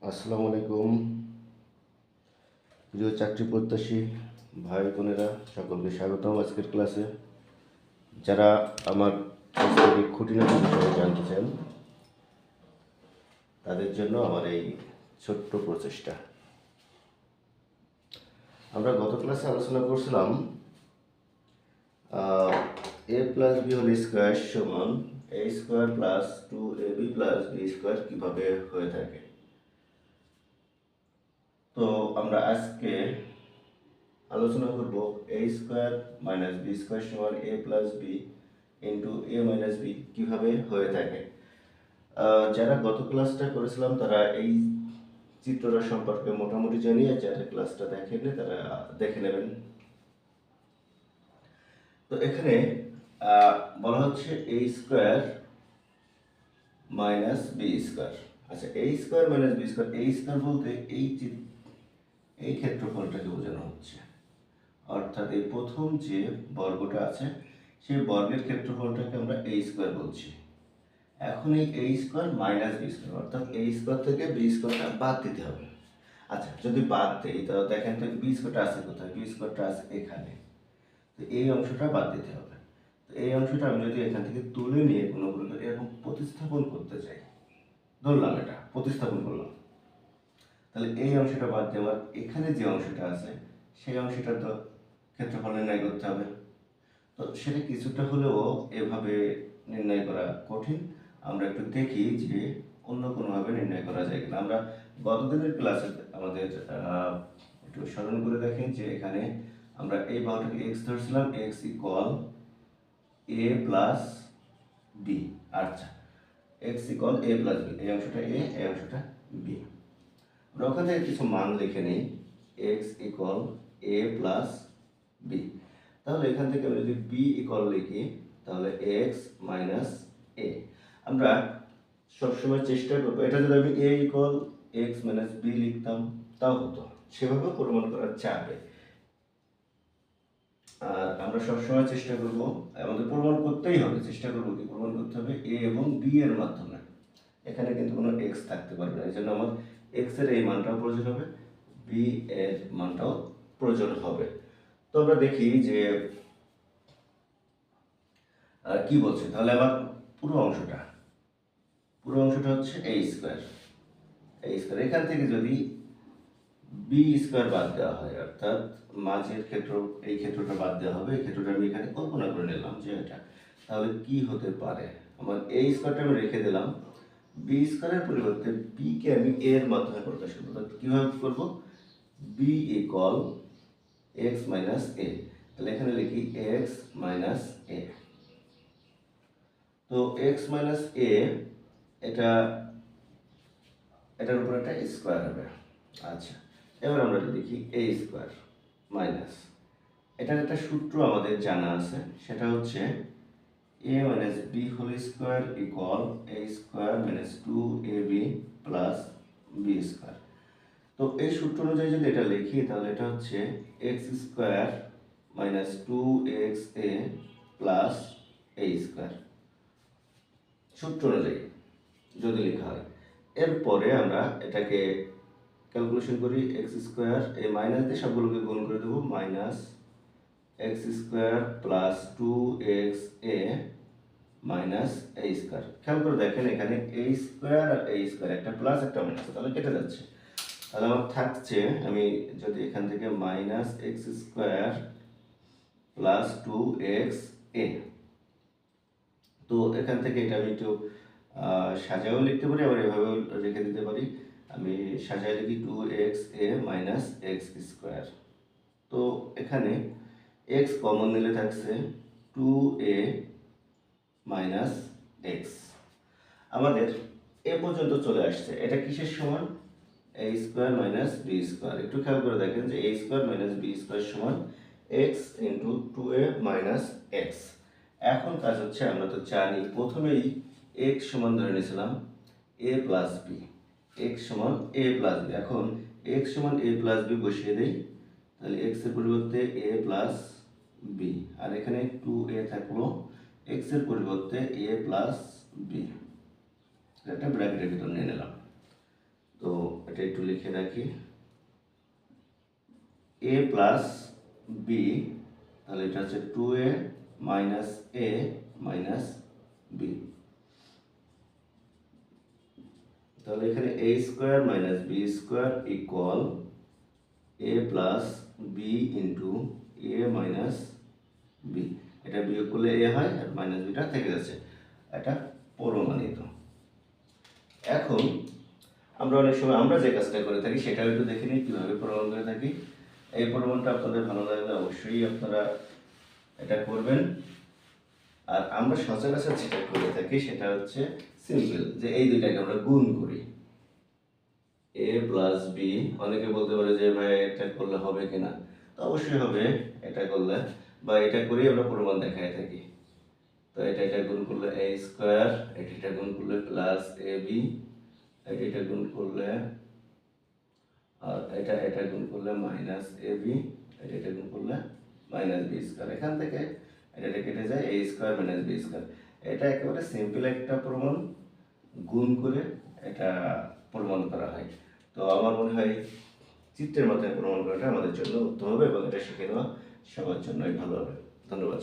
আসসালামু আলাইকুম। প্রিয় চাকরি প্রত্যাশী ভাই বোনেরা, সকলকে স্বাগতম আজকের ক্লাসে। যারা আমার কাছ থেকে খুঁটিনাটি বিষয়ে জানতে চান তাদের জন্য আমার এই ছোট্ট প্রচেষ্টা। আমরা গত ক্লাসে আলোচনা করছিলাম a plus b whole square সমান a square plus 2ab plus b square কীভাবে হয়ে থাকে। তো আমরা আজকে আলোচনা করব a square minus B square সমান a plus B into a minus b কীভাবে হয়ে থাকে। যারা গত ক্লাসটা করেছিলাম তারা এই চিত্রটা সম্পর্কে মোটামুটি জানিয়ে, যারা ক্লাসটা দেখেননি তারা দেখে নেবেন। তো এখানে বলা হচ্ছে এ স্কোয়ার মাইনাস বি স্কোয়ার। আচ্ছা, এ স্কোয়ার মাইনাস বি স্কোয়ার, এ স্কোয়ার বলতে এই ক্ষেত্রফলটাকে বোঝানো হচ্ছে, অর্থাৎ এই প্রথম যে বর্গটা আছে সেই বর্গের ক্ষেত্রফলটাকে আমরা এ স্কোয়ার বলছি। এখন এই এ স্কোয়ার মাইনাস বি স্কোয়ার, অর্থাৎ এ স্কোয়ার থেকে বি স্কোয়ারটা বাদ দিতে হবে। আচ্ছা, যদি বাদ দেই তাহলে দেখেন তো বি স্কোয়ারটা আছে কোথায়? বি স্কোয়ারটা আছে এখানে, তো এই অংশটা বাদ দিতে হবে। তো এই অংশটা আমি যদি এখান থেকে তুলে নিয়ে কোনো এরকম প্রতিস্থাপন করতে চাই, ধরলাম এটা প্রতিস্থাপন করলাম, তাহলে এই অংশটা বাদ দিয়ে আমার এখানে যে অংশটা আছে সেই অংশটা তো ক্ষেত্রফল নির্ণয় করতে হবে। তো সেটা কিছুটা হলেও এভাবে নির্ণয় করা কঠিন। আমরা একটু দেখি যে অন্য কোনোভাবে নির্ণয় করা যায় কিনা। আমরা গতদিনের ক্লাসে আমাদের একটু স্মরণ করে দেখেন যে এখানে আমরা এই বাহুটাকে এক্স ধরছিলাম, এক্স ইকুয়াল এ প্লাস বি। আচ্ছা, এক্স ইকুয়াল এ প্লাস বি, এই অংশটা এ, এই অংশটা বি। আমরা ওখান থেকে কিছু মান লিখে নিই, এক্স ইকুয়াল এ প্লাস বি। তাহলে এখান থেকে আমি যদি বি ইকুয়াল লিখি তাহলে এক্স মাইনাস এ। আমরা সবসময় চেষ্টা করবো, এটা যদি আমি এ ইকুয়াল এক্স মাইনাস বি লিখতাম তাও হতো, সেভাবে প্রমাণ করার চাপে। আর আমরা সবসময় চেষ্টা করব, আমাদের প্রমাণ করতেই হবে, চেষ্টা করবো কি প্রমাণ করতে হবে এ এবং বি এর মাধ্যমে। এখানে কিন্তু কোনো এক্স থাকতে পারবে না, এই জন্য আমার এক্স এর এই মানটাও প্রয়োজন হবে, বি এর মানটাও প্রয়োজন হবে। তো আমরা দেখি যে কি বলছে। তাহলে আমার পুরো অংশটা হচ্ছে এ স্কোয়ার। এখান থেকে যদি বি স্কোয়ার বাদ দেওয়া হয়, অর্থাৎ মাঝের ক্ষেত্র, এই ক্ষেত্রটা বাদ দেওয়া হবে, এই ক্ষেত্রটা আমি এখানে কল্পনা করে নিলাম যে এটা, তাহলে কি হতে পারে? আমার এ স্কোয়ারটা আমি রেখে দিলাম, বি স্কোয়ারের পরিবর্তে বি কে আমি এর মাধ্যমে প্রকাশ করবো। কিভাবে করবো? বি ইকুয়াল এক্স মাইনাস এ। তাহলে এখানে লিখি এক্স মাইনাস এ। তো এক্স মাইনাস এ, এটার উপর একটা স্কোয়ার হবে। আচ্ছা, এবার আমরা লিখি এ স্কোয়ার মাইনাস, এটার একটা সূত্র আমাদের জানা আছে, সেটা হচ্ছে a minus b whole square equal a square minus 2ab plus b square. তো এই সূত্র অনুযায়ী যদি এটা লিখি তাহলে এটা হচ্ছে x square minus 2xa plus a square, সূত্র অনুযায়ী যদি লেখা হয়। এরপরে আমরা এটাকে ক্যালকুলেশন করি, এক্স স্কোয়ার এই মাইনাস দিয়ে সবগুলোকে গুণ করে দেবো, minus x square plus 2xa minus a square. খেয়াল করে দেখেন এখানে এ স্কোয়ার আর এ স্কোয়ার, একটা প্লাস একটা মাইনাস, তাহলে কেটে যাচ্ছে। তাহলে আমার থাকছে, আমি যদি এখান থেকে minus x square plus 2xa, তো এখান থেকে এটা আমি একটু সাজাও লিখতে পারি, আবার এভাবেও রেখে দিতে পারি। আমি সাজায় লিখি 2xa মাইনাস এক্স স্কোয়ার। তো এখানে এক্স কমন নিলে থাকছে 2a মাইনাস এক্স। আমাদের এ পর্যন্ত চলে আসছে। এটা কিসের সমান? A square minus B square. একটু খেয়াল করে দেখেন যে এ স্কোয়ার মাইনাস বি স্কোয়ার সমান x into 2a minus x. এখন কাজ হচ্ছে, আমরা তো জানি প্রথমেই এক্স সমান ধরে নিয়েছিলাম এ প্লাস বি, এক্স সমান এ প্লাস বি। এখন এক্স সমান এ প্লাস বি বসিয়ে দেই, তাহলে এক্স এর পরিবর্তে এ প্লাস বি, আর এখানে 2a থাকলো, এক্স এর পরিবর্তে এ প্লাস বি, একটা ব্র্যাকেটের ভিতর নিয়ে নিলাম। তো তো এটা একটু লিখে রাখি, a প্লাস বি, তাহলে এটা হচ্ছে 2a minus a minus B. তাহলে এখানে a square minus B square equal a plus B into a minus B. এটা বিয়োগ করলে a হয় আর মাইনাস বিটা থেকে যাচ্ছে, এটা প্রমাণিত। এখন আমরা অনেক সময় আমরা যে কাজটা করে থাকি সেটাও একটু দেখে নিই কীভাবে প্রমাণ করে থাকি। এই প্রমাণটা আপনাদের ভালো লাগলে অবশ্যই আপনারা এটা করবেন। আর আমরা সচরাচর যেটা করে থাকি সেটা হচ্ছে সিম্পল, যে এই দুইটাকে আমরা গুণ করি, a প্লাস বি। অনেকে বলতে পারে যে ভাই এটা করলে হবে কিনা, তো অবশ্যই হবে এটা করলে, বা এটা করেই আমরা প্রমাণ দেখায় থাকি। তো এটা গুণ করলে a স্কোয়ার, এটা গুণ করলে প্লাস এ বি, এটা গুণ করলে, আর এটা গুণ করলে মাইনাস এ বি, এটা গুণ করলে মাইনাস বি স্কোয়ার। এখান থেকে এটা কেটে যায়, a square minus B square. এটা একেবারে সিম্পল একটা প্রমাণ, গুণ করে এটা প্রমাণ করা হয়। তো আমার মনে হয় চিত্রের মাধ্যমে প্রমাণ করাটা আমাদের জন্য উত্তম হবে এবং এটা শিখে নেওয়া সবার জন্যই ভালো হবে। ধন্যবাদ।